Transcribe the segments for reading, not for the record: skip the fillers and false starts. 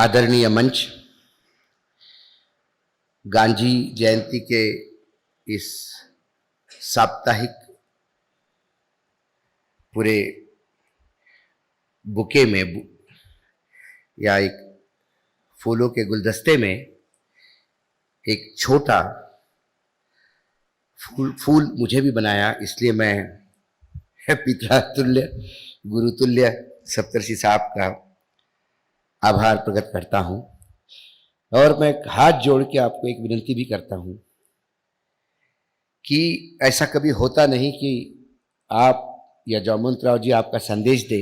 आदरणीय मंच, गांधी जयंती के इस साप्ताहिक पूरे बुके में या एक फूलों के गुलदस्ते में एक छोटा फूल मुझे भी बनाया, इसलिए मैं पिता तुल्य गुरु तुल्य सप्तर्षि साहब का आभार प्रकट करता हूं। और मैं हाथ जोड़ के आपको एक विनती भी करता हूं कि ऐसा कभी होता नहीं कि आप या जयवंत राव जी आपका संदेश दे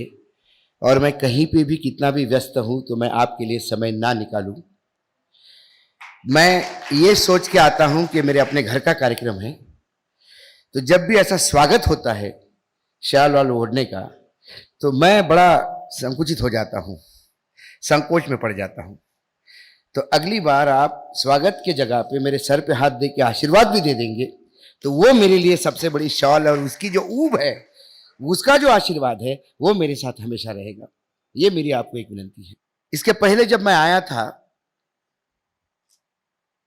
और मैं कहीं पे भी कितना भी व्यस्त हूं तो मैं आपके लिए समय ना निकालूं। मैं ये सोच के आता हूं कि मेरे अपने घर का कार्यक्रम है, तो जब भी ऐसा स्वागत होता है शाल वाल ओढ़ने का, तो मैं बड़ा संकुचित हो जाता हूं, संकोच में पड़ जाता हूं। तो अगली बार आप स्वागत के जगह पे मेरे सर पे हाथ दे के आशीर्वाद भी दे देंगे तो वो मेरे लिए सबसे बड़ी शॉल, और उसकी जो ऊब है, उसका जो आशीर्वाद है, वो मेरे साथ हमेशा रहेगा। ये मेरी आपको एक विनती है। इसके पहले जब मैं आया था,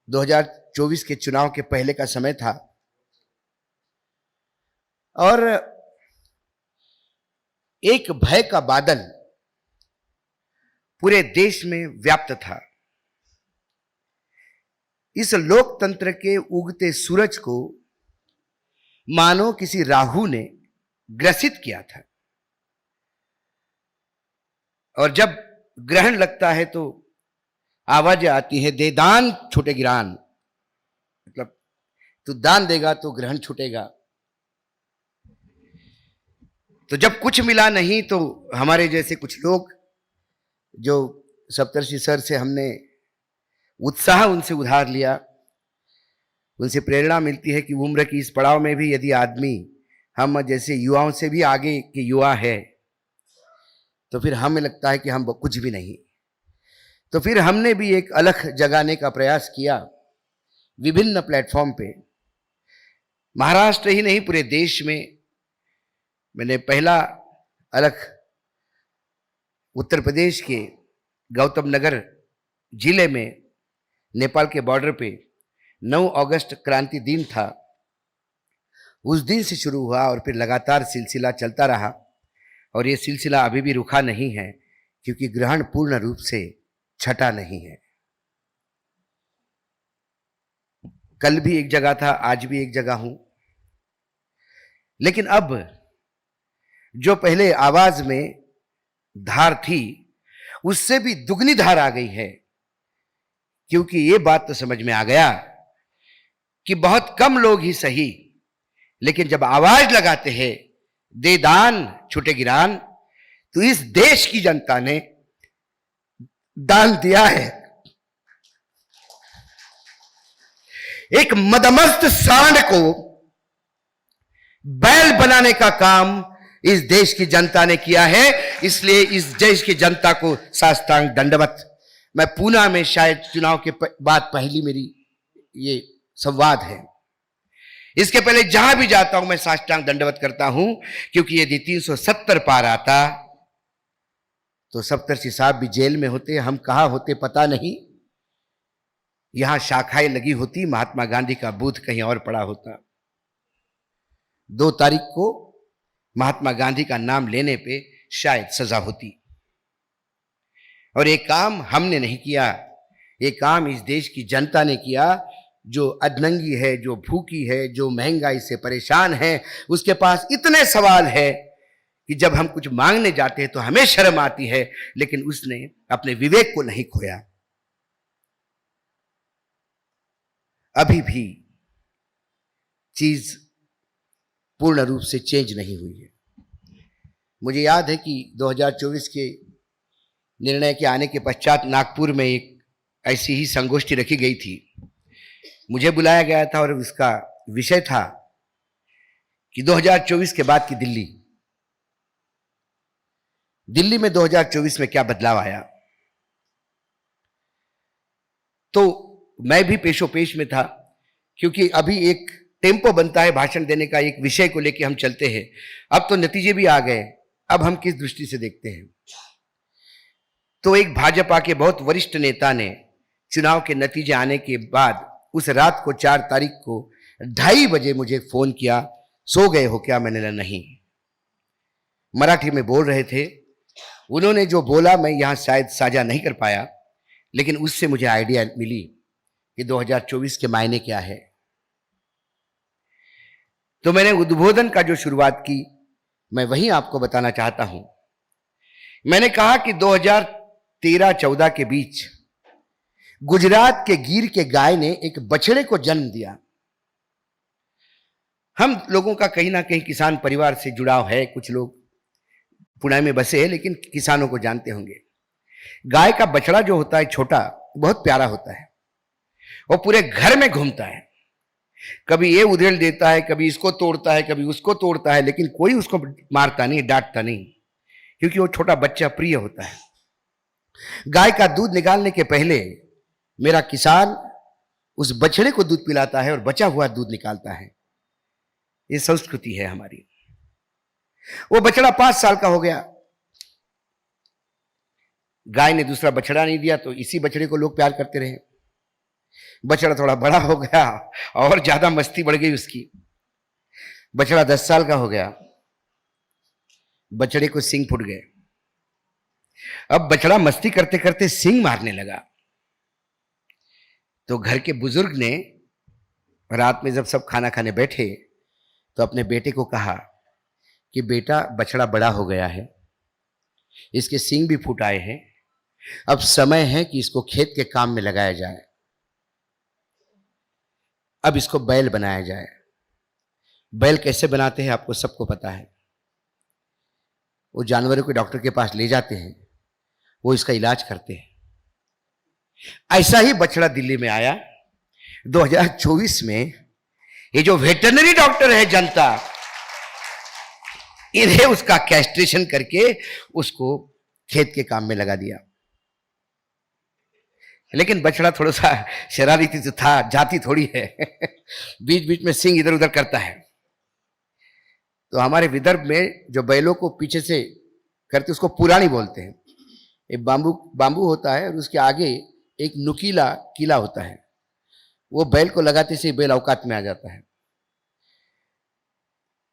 2024 के चुनाव के पहले का समय था, और एक भय का बादल पूरे देश में व्याप्त था। इस लोकतंत्र के उगते सूरज को मानो किसी राहु ने ग्रसित किया था, और जब ग्रहण लगता है तो आवाजें आती है, दे दान छूटे गिरान, मतलब तू दान देगा तो ग्रहण छूटेगा। तो जब कुछ मिला नहीं तो हमारे जैसे कुछ लोग जो सप्तर्षि सर से हमने उत्साह उनसे उधार लिया, उनसे प्रेरणा मिलती है कि उम्र की इस पड़ाव में भी यदि आदमी हम जैसे युवाओं से भी आगे के युवा है तो फिर हमें लगता है कि हम कुछ भी नहीं। तो फिर हमने भी एक अलख जगाने का प्रयास किया विभिन्न प्लेटफॉर्म पे, महाराष्ट्र ही नहीं पूरे देश में। मैंने पहला अलख उत्तर प्रदेश के गौतम नगर जिले में नेपाल के बॉर्डर पे 9 अगस्त क्रांति दिन था, उस दिन से शुरू हुआ और फिर लगातार सिलसिला चलता रहा, और ये सिलसिला अभी भी रुका नहीं है क्योंकि ग्रहण पूर्ण रूप से छटा नहीं है। कल भी एक जगह था, आज भी एक जगह हूं, लेकिन अब जो पहले आवाज में धार थी उससे भी दुगनी धार आ गई है, क्योंकि ये बात तो समझ में आ गया कि बहुत कम लोग ही सही, लेकिन जब आवाज लगाते हैं दे दान छूटे गिरान, तो इस देश की जनता ने दान दिया है। एक मदमस्त सांड को बैल बनाने का काम इस देश की जनता ने किया है, इसलिए इस देश की जनता को साष्टांग दंडवत। मैं पूना में शायद चुनाव के बाद पहली मेरी ये संवाद है। इसके पहले जहां भी जाता हूं मैं साष्टांग दंडवत करता हूं, क्योंकि यदि 370 पार आता तो सप्तर्षि साहब भी जेल में होते, हम कहां होते पता नहीं, यहां शाखाएं लगी होती, महात्मा गांधी का बूथ कहीं और पड़ा होता। 2 तारीख को महात्मा गांधी का नाम लेने पे शायद सजा होती। और ये काम हमने नहीं किया, ये काम इस देश की जनता ने किया, जो अधनंगी है, जो भूखी है, जो महंगाई से परेशान है, उसके पास इतने सवाल है कि जब हम कुछ मांगने जाते हैं तो हमें शर्म आती है, लेकिन उसने अपने विवेक को नहीं खोया। अभी भी चीज पूर्ण रूप से चेंज नहीं हुई है। मुझे याद है कि 2024 के निर्णय के आने के पश्चात नागपुर में एक ऐसी ही संगोष्ठी रखी गई थी। मुझे बुलाया गया था और उसका विषय था कि 2024 के बाद की दिल्ली में 2024 में क्या बदलाव आया। तो मैं भी पेशोपेश में था, क्योंकि अभी एक टेम्पो बनता है भाषण देने का, एक विषय को लेकर हम चलते हैं। अब तो नतीजे भी आ गए, अब हम किस दृष्टि से देखते हैं। तो एक भाजपा के बहुत वरिष्ठ नेता ने चुनाव के नतीजे आने के बाद उस रात को 4 तारीख को 2:30 बजे मुझे फोन किया, सो गए हो क्या? मैंने कहा नहीं। मराठी में बोल रहे थे। उन्होंने जो बोला मैं यहां शायद साझा नहीं कर पाया, लेकिन उससे मुझे आइडिया मिली कि 2024 के मायने क्या है। तो मैंने उद्बोधन का जो शुरुआत की, मैं वही आपको बताना चाहता हूं। मैंने कहा कि 2013-14 के बीच गुजरात के गिर के गाय ने एक बछड़े को जन्म दिया। हम लोगों का कहीं ना कहीं किसान परिवार से जुड़ाव है, कुछ लोग पुणे में बसे हैं लेकिन किसानों को जानते होंगे। गाय का बछड़ा जो होता है छोटा, बहुत प्यारा होता है। वो पूरे घर में घूमता है, कभी ये उधेड़ देता है, कभी इसको तोड़ता है, कभी उसको तोड़ता है, लेकिन कोई उसको मारता नहीं, डांटता नहीं, क्योंकि वो छोटा बच्चा प्रिय होता है। गाय का दूध निकालने के पहले मेरा किसान उस बछड़े को दूध पिलाता है और बचा हुआ दूध निकालता है। ये संस्कृति है हमारी। वो बछड़ा 5 साल का हो गया, गाय ने दूसरा बछड़ा नहीं दिया, तो इसी बछड़े को लोग प्यार करते रहे। बछड़ा थोड़ा बड़ा हो गया और ज्यादा मस्ती बढ़ गई उसकी। बछड़ा 10 साल का हो गया, बछड़े को सींग फूट गए। अब बछड़ा मस्ती करते करते सींग मारने लगा। तो घर के बुजुर्ग ने रात में जब सब खाना खाने बैठे तो अपने बेटे को कहा कि बेटा, बछड़ा बड़ा हो गया है, इसके सींग भी फूट आए हैं, अब समय है कि इसको खेत के काम में लगाया जाए। अब इसको बैल बनाया जाए। बैल कैसे बनाते हैं आपको सबको पता है। वो जानवरों को डॉक्टर के पास ले जाते हैं, वो इसका इलाज करते हैं। ऐसा ही बछड़ा दिल्ली में आया 2024 में। ये जो वेटरनरी डॉक्टर है जनता, इन्हें उसका कैस्ट्रेशन करके उसको खेत के काम में लगा दिया। लेकिन बछड़ा थोड़ा सा शरारती तो था, जाति थोड़ी है बीच बीच में सींग इधर उधर करता है। तो हमारे विदर्भ में जो बैलों को पीछे से करते उसको पुरानी बोलते हैं। एक बांबू होता है और उसके आगे एक नुकीला किला होता है। वो बैल को लगाते से बैल औकात में आ जाता है।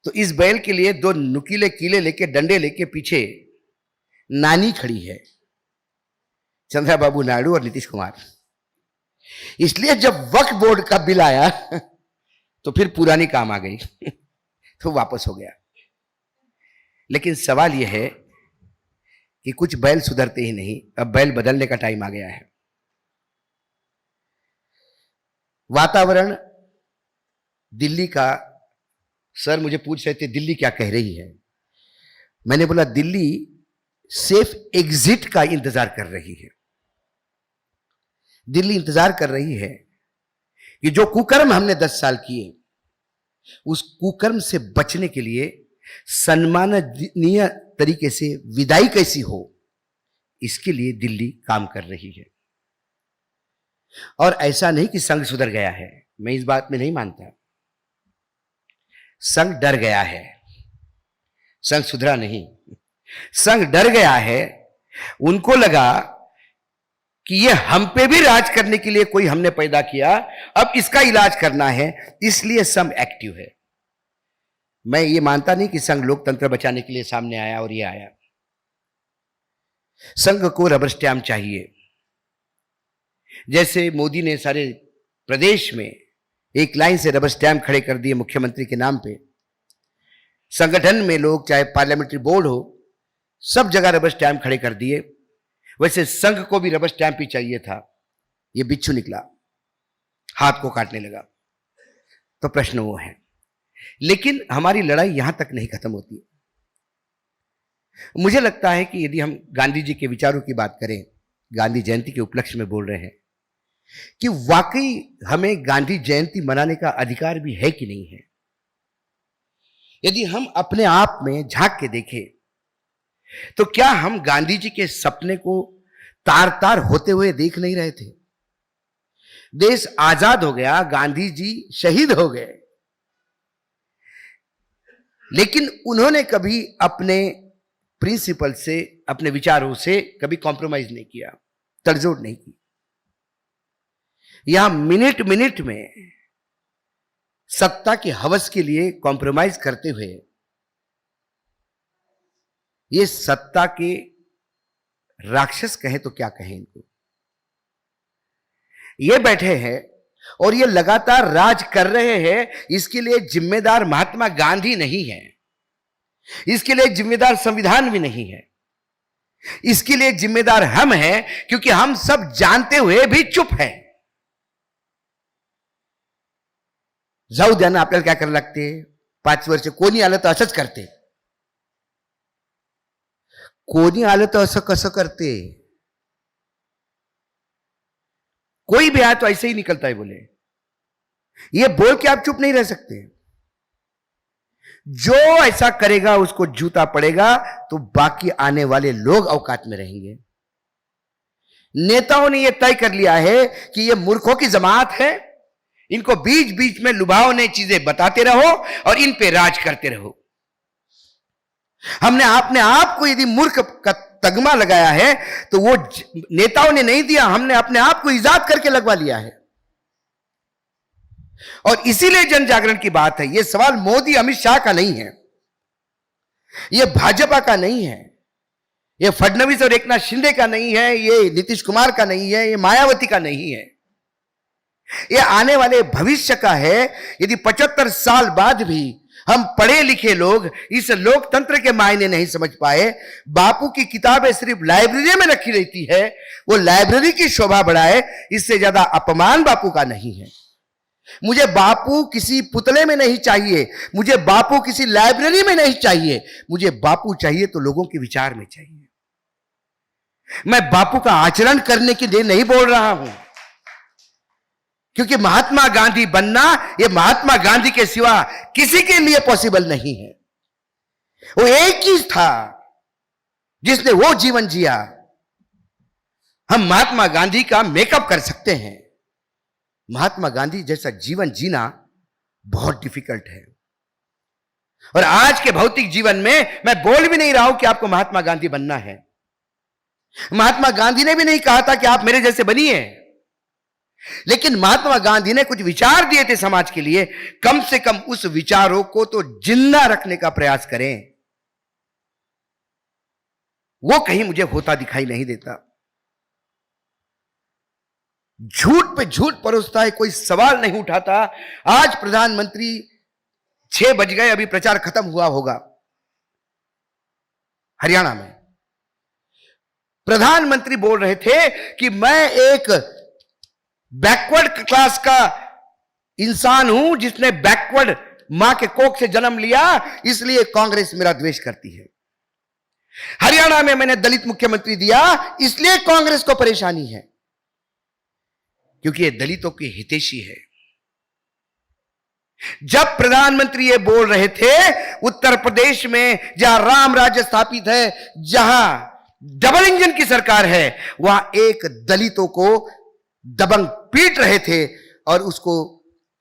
तो इस बैल के लिए 2 नुकीले किले लेके, डंडे लेके पीछे नानी खड़ी है, चंद्रबाबू नायडू और नीतीश कुमार। इसलिए जब वक्फ बोर्ड का बिल आया तो फिर पुरानी काम आ गई तो वापस हो गया। लेकिन सवाल यह है कि कुछ बैल सुधरते ही नहीं। अब बैल बदलने का टाइम आ गया है। वातावरण दिल्ली का, सर मुझे पूछ रहे थे दिल्ली क्या कह रही है। मैंने बोला दिल्ली सेफ एग्जिट का इंतजार कर रही है। दिल्ली इंतजार कर रही है कि जो कुकर्म हमने 10 साल किए, उस कुकर्म से बचने के लिए सम्माननीय तरीके से विदाई कैसी हो, इसके लिए दिल्ली काम कर रही है। और ऐसा नहीं कि संघ सुधर गया है, मैं इस बात में नहीं मानता। संघ डर गया है, संघ सुधरा नहीं। संघ डर गया है। उनको लगा कि ये हम पे भी राज करने के लिए कोई हमने पैदा किया, अब इसका इलाज करना है, इसलिए संघ एक्टिव है। मैं ये मानता नहीं कि संघ लोकतंत्र बचाने के लिए सामने आया और ये आया। संघ को रबर स्टैम्प चाहिए। जैसे मोदी ने सारे प्रदेश में एक लाइन से रबर स्टैम्प खड़े कर दिए मुख्यमंत्री के नाम पे। संगठन में लोग, चाहे पार्लियामेंट्री बोर्ड हो, सब जगह रबर स्टैम्प खड़े कर दिए। वैसे संघ को भी रबर स्टैम्प ही चाहिए था। ये बिच्छू निकला, हाथ को काटने लगा। तो प्रश्न वो है। लेकिन हमारी लड़ाई यहां तक नहीं खत्म होती। मुझे लगता है कि यदि हम गांधी जी के विचारों की बात करें, गांधी जयंती के उपलक्ष्य में बोल रहे हैं, कि वाकई हमें गांधी जयंती मनाने का अधिकार भी है कि नहीं है। यदि हम अपने आप में झांक के देखें तो क्या हम गांधी जी के सपने को तार तार होते हुए देख नहीं रहे थे? देश आजाद हो गया, गांधी जी शहीद हो गए, लेकिन उन्होंने कभी अपने प्रिंसिपल से, अपने विचारों से कभी कॉम्प्रोमाइज नहीं किया, तड़जोड़ नहीं की। यहां मिनट मिनट में सत्ता की हवस के लिए कॉम्प्रोमाइज करते हुए ये सत्ता के राक्षस कहें तो क्या कहें इनको, ये बैठे हैं और ये लगातार राज कर रहे हैं। इसके लिए जिम्मेदार महात्मा गांधी नहीं है, इसके लिए जिम्मेदार संविधान भी नहीं है, इसके लिए जिम्मेदार हम हैं, क्योंकि हम सब जानते हुए भी चुप हैं। जाऊ द्या ना, आपल्याला काय करायला लागते, 5 वर्ष कोणी आलं तर असंच करते, कोणी आलं तर असं कसं करते, कोई भी आया तो ऐसे ही निकलता है बोले, ये बोल के आप चुप नहीं रह सकते। जो ऐसा करेगा उसको जूता पड़ेगा, तो बाकी आने वाले लोग औकात में रहेंगे। नेताओं ने यह तय कर लिया है कि ये मूर्खों की जमात है, इनको बीच बीच में लुभावने चीजें बताते रहो और इन पे राज करते रहो। हमने अपने आप को यदि मूर्ख का तगमा लगाया है तो वो नेताओं ने नहीं दिया, हमने अपने आप को इजाद करके लगवा लिया है। और इसीलिए जन जागरण की बात है। यह सवाल मोदी अमित शाह का नहीं है, यह भाजपा का नहीं है, यह फडणवीस और एकनाथ शिंदे का नहीं है, यह नीतीश कुमार का नहीं है, यह मायावती का नहीं है, यह आने वाले भविष्य का है। यदि 75 साल बाद भी हम पढ़े लिखे लोग इस लोकतंत्र के मायने नहीं समझ पाए, बापू की किताबें सिर्फ लाइब्रेरी में रखी रहती है, वो लाइब्रेरी की शोभा बढ़ाए, इससे ज्यादा अपमान बापू का नहीं है। मुझे बापू किसी पुतले में नहीं चाहिए, मुझे बापू किसी लाइब्रेरी में नहीं चाहिए, मुझे बापू चाहिए तो लोगों के विचार में चाहिए। मैं बापू का आचरण करने के लिए नहीं बोल रहा हूं, क्योंकि महात्मा गांधी बनना यह महात्मा गांधी के सिवा किसी के लिए पॉसिबल नहीं है। वो एक ही था जिसने वो जीवन जिया। हम महात्मा गांधी का मेकअप कर सकते हैं, महात्मा गांधी जैसा जीवन जीना बहुत डिफिकल्ट है। और आज के भौतिक जीवन में मैं बोल भी नहीं रहा हूं कि आपको महात्मा गांधी बनना है। महात्मा गांधी ने भी नहीं कहा था कि आप मेरे जैसे बनिए, लेकिन महात्मा गांधी ने कुछ विचार दिए थे समाज के लिए, कम से कम उस विचारों को तो जिंदा रखने का प्रयास करें। वो कहीं मुझे होता दिखाई नहीं देता। झूठ पे झूठ परोसता है, कोई सवाल नहीं उठाता। आज प्रधानमंत्री 6 बज गए, अभी प्रचार खत्म हुआ होगा हरियाणा में। प्रधानमंत्री बोल रहे थे कि मैं एक बैकवर्ड क्लास का इंसान हूं, जिसने बैकवर्ड मां के कोख से जन्म लिया, इसलिए कांग्रेस मेरा द्वेष करती है। हरियाणा में मैंने दलित मुख्यमंत्री दिया, इसलिए कांग्रेस को परेशानी है, क्योंकि ये दलितों की हितैषी है। जब प्रधानमंत्री ये बोल रहे थे, उत्तर प्रदेश में जहां राम राज्य स्थापित है, जहां डबल इंजन की सरकार है, वहां एक दलितों को दबंग पीट रहे थे और उसको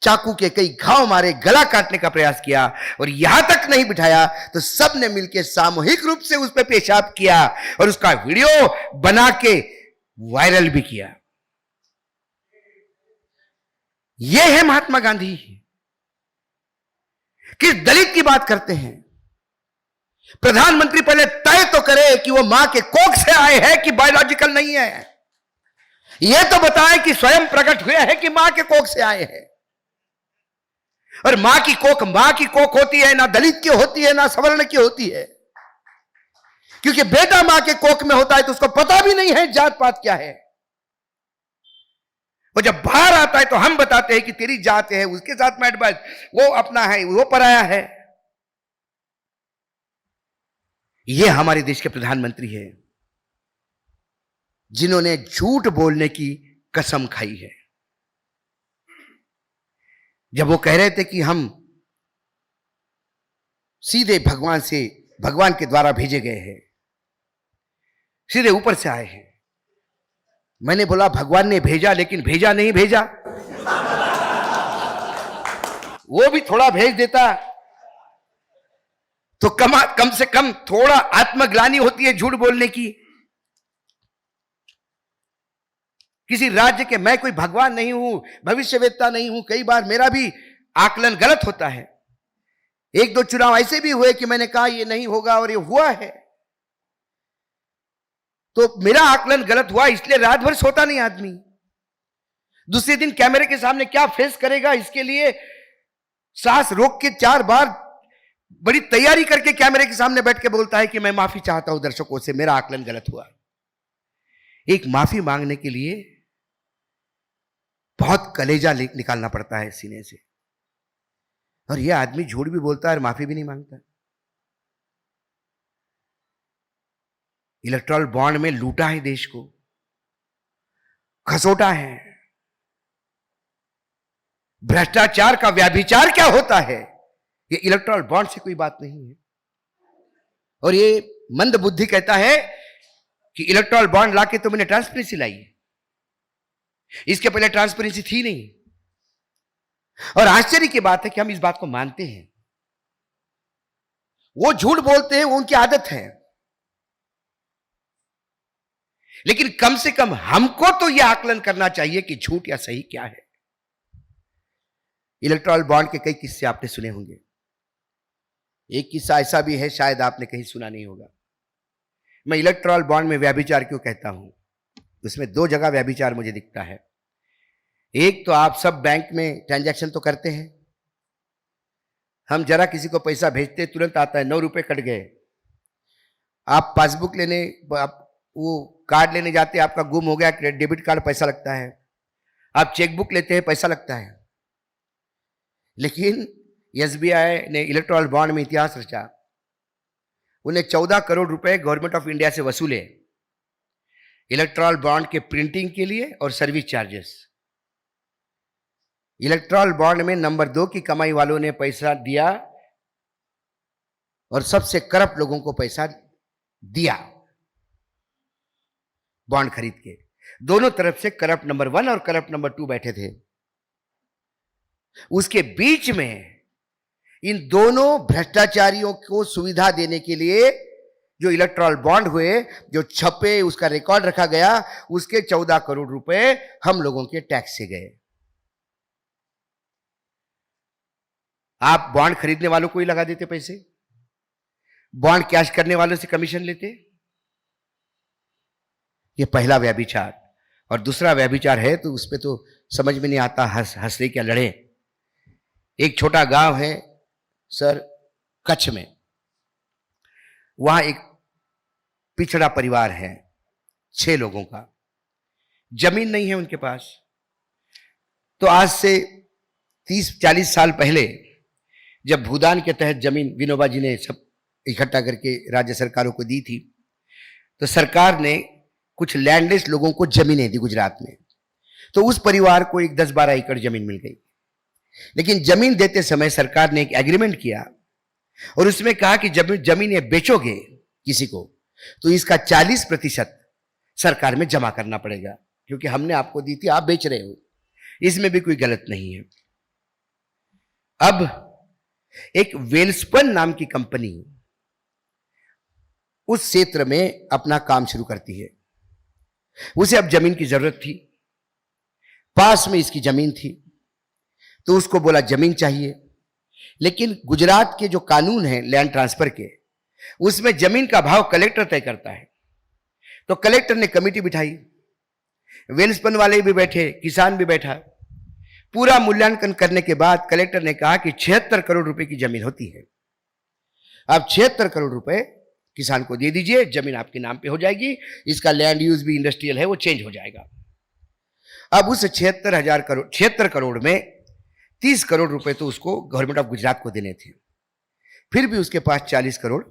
चाकू के कई घाव मारे, गला काटने का प्रयास किया, और यहां तक नहीं बिठाया तो सबने मिलकर सामूहिक रूप से उस पर पेशाब किया और उसका वीडियो बना के वायरल भी किया। यह है महात्मा गांधी। किस दलित की बात करते हैं? प्रधानमंत्री पहले तय तो करे कि वो मां के कोख से आए हैं कि बायोलॉजिकल नहीं है। यह तो बताएं कि स्वयं प्रकट हुए हैं कि मां के कोख से आए हैं। और मां की कोख होती है, ना दलित की होती है, ना सवर्ण की होती है, क्योंकि बेटा मां के कोख में होता है तो उसको पता भी नहीं है जात पात क्या है। वो जब बाहर आता है तो हम बताते हैं कि तेरी जात है, उसके साथ मैट बैठ, वो अपना है, वो पराया है। ये हमारे देश के प्रधानमंत्री हैं, जिन्होंने झूठ बोलने की कसम खाई है। जब वो कह रहे थे कि हम सीधे भगवान के द्वारा भेजे गए हैं, सीधे ऊपर से आए हैं, मैंने बोला भगवान ने भेजा, लेकिन भेजा नहीं भेजा, वो भी थोड़ा भेज देता तो कम से कम थोड़ा आत्मग्लानि होती है झूठ बोलने की। किसी राज्य के, मैं कोई भगवान नहीं हूं, भविष्यवेत्ता नहीं हूं, कई बार मेरा भी आकलन गलत होता है। एक दो चुनाव ऐसे भी हुए कि मैंने कहा ये नहीं होगा और ये हुआ है, तो मेरा आकलन गलत हुआ, इसलिए रात भर सोता नहीं आदमी। दूसरे दिन कैमरे के सामने क्या फेस करेगा, इसके लिए सांस रोक के 4 बार बड़ी तैयारी करके कैमरे के सामने बैठ के बोलता है कि मैं माफी चाहता हूं दर्शकों से, मेरा आकलन गलत हुआ। एक माफी मांगने के लिए बहुत कलेजा निकालना पड़ता है सीने से, और यह आदमी झूठ भी बोलता है और माफी भी नहीं मांगता। इलेक्ट्रल बॉन्ड में लूटा है देश को, खसोटा है। भ्रष्टाचार का व्याभिचार क्या होता है, ये इलेक्ट्रल बॉन्ड से कोई बात नहीं है। और ये मंद बुद्धि कहता है कि इलेक्ट्रल बॉन्ड लाके तो मैंने ट्रांसपेरेंसी लाई है, इसके पहले ट्रांसपेरेंसी थी नहीं। और आश्चर्य की बात है कि हम इस बात को मानते हैं। वो झूठ बोलते हैं, वो उनकी आदत है, लेकिन कम से कम हमको तो यह आकलन करना चाहिए कि झूठ या सही क्या है। इलेक्ट्रल बॉन्ड के कई किस्से आपने सुने होंगे। एक किस्सा ऐसा भी है, शायद आपने कहीं सुना नहीं होगा। मैं इलेक्ट्रल बॉन्ड में व्यभिचार क्यों कहता हूं, उसमें 2 जगह व्यभिचार मुझे दिखता है। एक तो आप सब बैंक में ट्रांजैक्शन तो करते हैं, हम जरा किसी को पैसा भेजते तुरंत आता है 9 रुपए कट गए। आप पासबुक लेने, आप वो कार्ड लेने जाते हैं, आपका गुम हो गया, डेबिट कार्ड, पैसा लगता है। आप चेकबुक लेते हैं, पैसा लगता है। लेकिन एसबीआई ने इलेक्ट्रल बॉन्ड में इतिहास रचा। उन्हें 14 करोड़ रुपए गवर्नमेंट ऑफ इंडिया से वसूले इलेक्ट्रल बॉन्ड के प्रिंटिंग के लिए और सर्विस चार्जेस। इलेक्ट्रल बॉन्ड में नंबर 2 की कमाई वालों ने पैसा दिया और सबसे करप्ट लोगों को पैसा दिया बॉन्ड खरीद के। दोनों तरफ से करप्ट नंबर 1 और करप्ट नंबर 2 बैठे थे। उसके बीच में इन दोनों भ्रष्टाचारियों को सुविधा देने के लिए जो इलेक्ट्रल बॉन्ड हुए, जो छपे, उसका रिकॉर्ड रखा गया, उसके 14 करोड़ रुपए हम लोगों के टैक्स से गए। आप बॉन्ड खरीदने वालों को ही लगा देते पैसे, बॉन्ड कैश करने वालों से कमीशन लेते। ये पहला व्यभिचार। और दूसरा व्यभिचार है तो उस पर तो समझ में नहीं आता, हंसने क्या लड़े। एक छोटा गांव है सर, कच्छ में। वहां एक पिछड़ा परिवार है, 6 लोगों का, जमीन नहीं है उनके पास। तो आज से 30-40 साल पहले जब भूदान के तहत जमीन विनोबा जी ने सब इकट्ठा करके राज्य सरकारों को दी थी, तो सरकार ने कुछ लैंडलेस लोगों को जमीनें दी गुजरात में। तो उस परिवार को एक 10-12 एकड़ जमीन मिल गई। लेकिन जमीन देते समय सरकार ने एक एग्रीमेंट किया और उसमें कहा कि जब जमीन ये बेचोगे किसी को, तो इसका 40% सरकार में जमा करना पड़ेगा, क्योंकि हमने आपको दी थी, आप बेच रहे हो, इसमें भी कोई गलत नहीं है। अब एक वेल्सपन नाम की कंपनी उस क्षेत्र में अपना काम शुरू करती है। उसे अब जमीन की जरूरत थी, पास में इसकी जमीन थी, तो उसको बोला जमीन चाहिए। लेकिन गुजरात के जो कानून है लैंड ट्रांसफर के, उसमें जमीन का भाव कलेक्टर तय करता है। तो कलेक्टर ने कमेटी बिठाई, वेल्सपन वाले भी बैठे, किसान भी बैठा। पूरा मूल्यांकन करने के बाद कलेक्टर ने कहा कि 76 करोड़ रुपए की जमीन होती है। आप 76 करोड़ रुपए किसान को दे दीजिए, जमीन आपके नाम पे हो जाएगी, इसका लैंड यूज भी इंडस्ट्रियल है, वो चेंज हो जाएगा। अब उस 76 करोड़ में 30 करोड़ रुपए तो उसको गवर्नमेंट ऑफ गुजरात को देने थे। फिर भी उसके पास 40 करोड़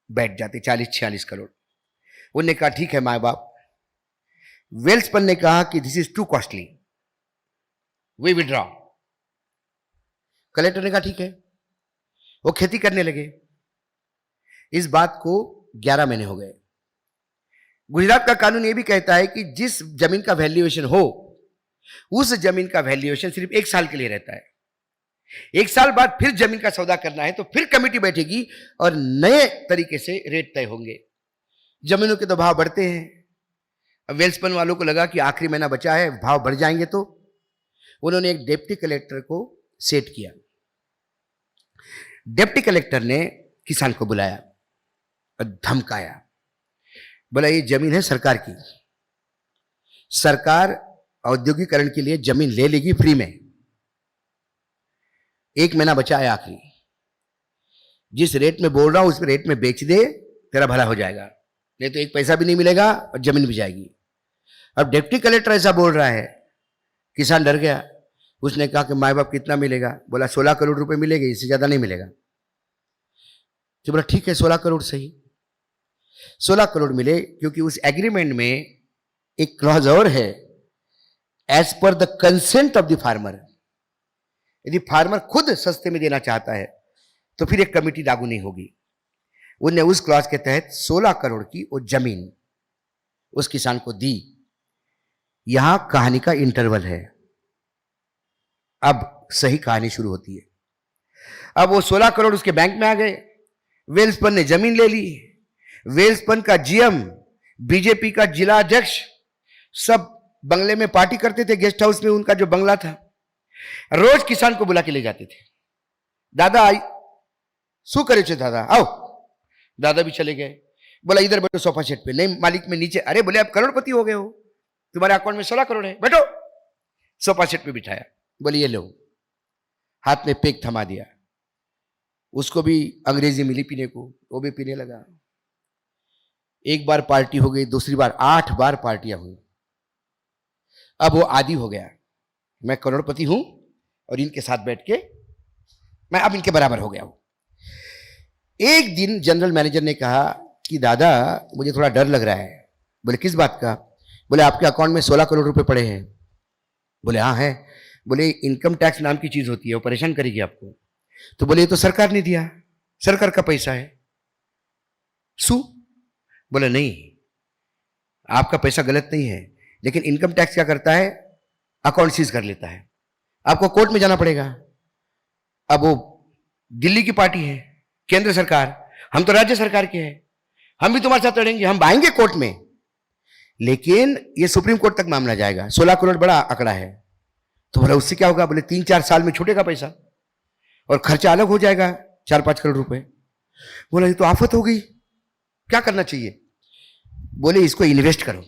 बैठ जाते, 40-46 करोड़। उन्होंने कहा ठीक है माँ बाप। वेल्सपन ने कहा कि this is too costly, we withdraw. Collector ने कहा ठीक है। वो खेती करने लगे। इस बात को 11 महीने हो गए। गुजरात का कानून यह भी कहता है कि जिस जमीन का वैल्यूएशन हो, उस जमीन का वैल्यूएशन सिर्फ 1 साल के लिए रहता है। 1 साल बाद फिर जमीन का सौदा करना है तो फिर कमेटी बैठेगी और नए तरीके से रेट तय होंगे। जमीनों के तो भाव बढ़ते हैं। अब वेल्सपन वालों को लगा कि आखिरी महीना बचा है, भाव बढ़ जाएंगे, तो उन्होंने एक डिप्टी कलेक्टर को सेट किया। डिप्टी कलेक्टर ने किसान को बुलाया और धमकाया, बोला ये जमीन है सरकार की, सरकार औद्योगिकरण के लिए जमीन ले लेगी फ्री में, 1 महीना बचा है आखिरी, जिस रेट में बोल रहा हूं उस रेट में बेच दे, तेरा भला हो जाएगा, नहीं तो 1 पैसा भी नहीं मिलेगा और जमीन भी जाएगी। अब डिप्टी कलेक्टर ऐसा बोल रहा है, किसान डर गया। उसने कहा कि माँ बाप कितना मिलेगा? बोला 16 करोड़ रुपए मिलेंगे, इससे ज्यादा नहीं मिलेगा। तो बोला ठीक है 16 करोड़ सही। 16 करोड़ मिले, क्योंकि उस एग्रीमेंट में एक क्लॉज और है, as per the consent of the farmer. यदि फार्मर खुद सस्ते में देना चाहता है तो फिर एक कमेटी लागू नहीं होगी। उनने उस क्लॉज के तहत 16 करोड़ की वो जमीन उस किसान को दी। यहां कहानी का इंटरवल है, अब सही कहानी शुरू होती है। अब वो 16 करोड़ उसके बैंक में आ गए। वेल्सपन ने जमीन ले ली। वेल्सपन का जीएम, बीजेपी का जिला अध्यक्ष, सब बंगले में पार्टी करते थे, गेस्ट हाउस में उनका जो बंगला था। रोज किसान को बुला के ले जाते थे। दादा आई शू करे छे दादा, आओ। दादा भी चले गए। बोला इधर बैठो सोफा सेट पे। नहीं मालिक में नीचे। अरे बोले आप करोड़पति हो गए हो, तुम्हारे अकाउंट में 16 करोड़ है, बैठो। सोफा सेट पे बिठाया। बोले ये लो, हाथ में पेक थमा दिया। उसको भी अंग्रेजी मिली पीने को, वो भी पीने लगा। एक बार पार्टी हो गई, दूसरी बार, 8 बार पार्टियां हुई। अब वो आदी हो गया, मैं करोड़पति हूं और इनके साथ बैठ के मैं अब इनके बराबर हो गया हूं। एक दिन जनरल मैनेजर ने कहा कि दादा मुझे थोड़ा डर लग रहा है। बोले किस बात का? बोले आपके अकाउंट में 16 करोड़ रुपए पड़े हैं। बोले हाँ है। बोले इनकम टैक्स नाम की चीज होती है, वो परेशान करेगी आपको। तो बोले ये तो सरकार ने दिया, सरकार का पैसा है। सू? बोले नहीं, आपका पैसा गलत नहीं है, लेकिन इनकम टैक्स क्या करता है, अकाउंट सीज कर लेता है, आपको कोर्ट में जाना पड़ेगा। अब वो दिल्ली की पार्टी है, केंद्र सरकार, हम तो राज्य सरकार के हैं, हम भी तुम्हारे साथ लड़ेंगे, हम आएंगे कोर्ट में, लेकिन ये सुप्रीम कोर्ट तक मामला जाएगा। 16 करोड़ बड़ा आंकड़ा है। तो बोला उससे क्या होगा? बोले 3-4 साल में छूटेगा पैसा और खर्चा अलग हो जाएगा 4-5 करोड़ रुपए। बोला ये तो आफत हो गई, क्या करना चाहिए? बोले इसको इन्वेस्ट करो।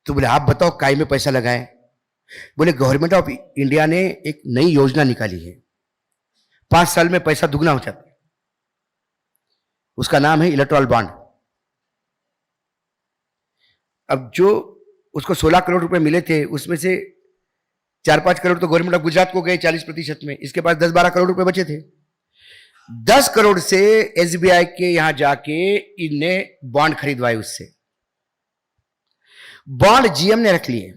तो बोले आप बताओ काय में पैसा लगाएं? बोले गवर्नमेंट ऑफ इंडिया ने एक नई योजना निकाली है, 5 साल में पैसा दुगना हो जाता है, उसका नाम है इलेक्टोरल बॉन्ड। अब जो उसको 16 करोड़ रुपए मिले थे, उसमें से 4-5 करोड़ तो गवर्नमेंट ऑफ गुजरात को गए 40% में, इसके पास 10-12 करोड़ रुपए बचे थे। 10 करोड़ से एसबीआई के यहां जाके इनने बॉन्ड खरीदवाए। उससे बॉन्ड जीएम ने रख लिए,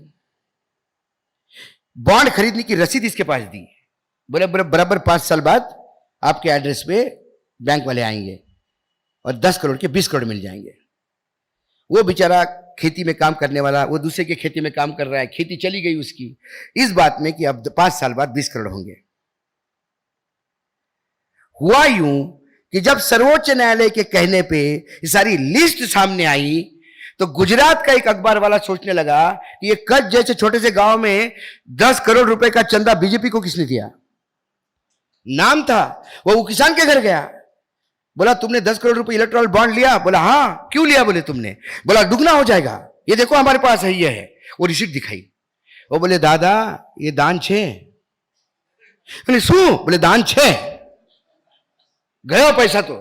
बॉन्ड खरीदने की रसीद इसके पास दी। बोले बराबर 5 साल बाद आपके एड्रेस पे बैंक वाले आएंगे और 10 करोड़ के 20 करोड़ मिल जाएंगे। वो बेचारा खेती में काम करने वाला, वो दूसरे के खेती में काम कर रहा है, खेती चली गई उसकी, इस बात में कि अब 5 साल बाद 20 करोड़ होंगे। हुआ यूं कि जब सर्वोच्च न्यायालय के कहने पे ये सारी लिस्ट सामने आई, तो गुजरात का एक अखबार वाला सोचने लगा कि ये कच्छ जैसे छोटे से गांव में 10 करोड़ रुपए का चंदा बीजेपी को किसने दिया? नाम था वो किसान के घर गया। बोला तुमने 10 करोड़ रुपए इलेक्टोरल बॉन्ड लिया? बोला हाँ। क्यों लिया? बोले तुमने? बोला दुगना हो जाएगा, ये देखो हमारे पास है, ये है। वो रिसीट दिखाई। वो बोले दादा ये दान छे। बोले शू? बोले दान छे, गया पैसा। तो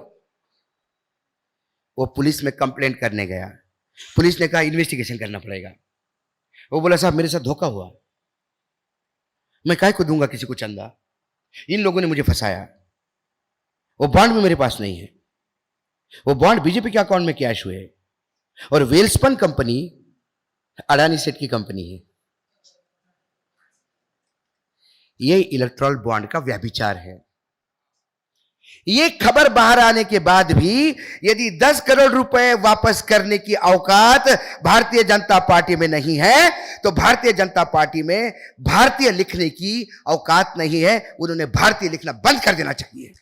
वो पुलिस में कंप्लेंट करने गया। पुलिस ने कहा इन्वेस्टिगेशन करना पड़ेगा। वो बोला साहब मेरे साथ धोखा हुआ, मैं काहे को दूंगा किसी को चंदा, इन लोगों ने मुझे फंसाया, वो बॉन्ड भी मेरे पास नहीं है, वो बॉन्ड बीजेपी के अकाउंट में कैश हुए। और वेल्सपन कंपनी अडानी सेठ की कंपनी है। ये इलेक्टोरल बॉन्ड का व्यभिचार है। ये खबर बाहर आने के बाद भी यदि 10 करोड़ रुपए वापस करने की औकात भारतीय जनता पार्टी में नहीं है, तो भारतीय जनता पार्टी में भारतीय लिखने की औकात नहीं है। उन्होंने भारतीय लिखना बंद कर देना चाहिए।